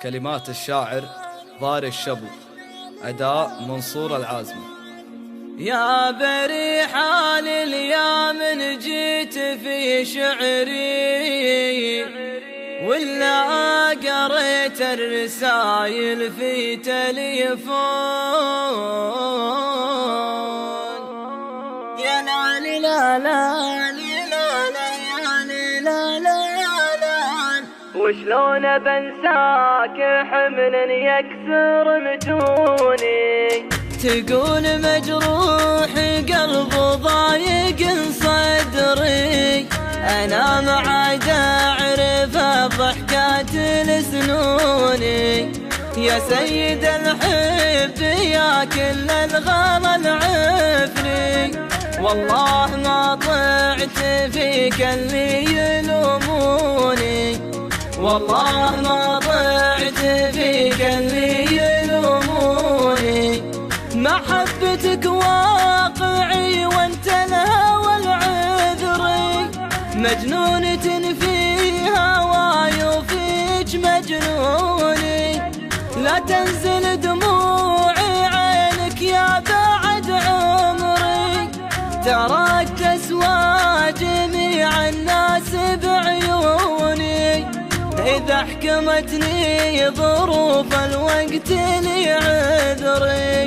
كلمات الشاعر ضاري الشبو، أداء منصور العازمي. يا بريحان اليوم جيت في شعري، ولا قريت الرسايل في تليفون. يا لا لا لا لا لا وشلون بنساك حمل يكسر متوني. تقول مجروح قلب ضايق صدري، انا معاد اعرف ضحكات لسنوني. يا سيد الحب يا كل الغلا العفري، والله ما طعت فيك اللي يلوموني. والله ما طعت فيك اللي يلوموني. محبتك واقعي وانت الهوى العذري، مجنونة في هواي وفيك مجنوني. لا تنزل دموعي عينك يا بعد عمري، تراك تسوى جميع الناس بعيوني. إذا حكمتني ظروف الوقت لي عذري،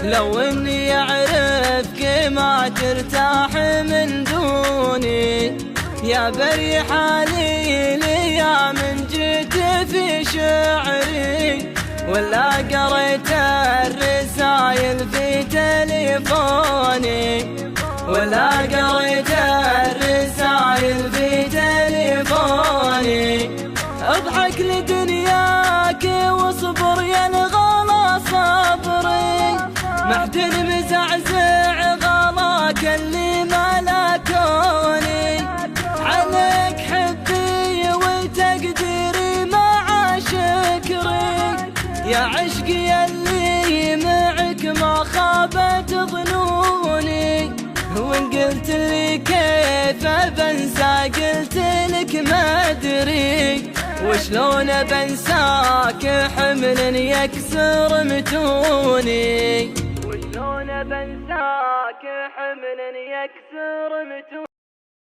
لو اني اعرفك ما ترتاح من دوني. يا بريحاني ليا من جيت في شعري، ولا قريت الرسايل في تليفوني. ولا قريت الرسايل في تليفوني. اضحك لدنياك واصبر يا الغلا صبري، محد مزعزع غلاك اللي ملكوني. عليك حبي وتقديري مع شكري، يا عشقي اللي معك ما خابت ظنوني. وان قلت لي كيف بنسى قلت لك ما ادري، وشلون بنساك حمل يكسر متوني. وشلون بنساك حمل يكسر متوني.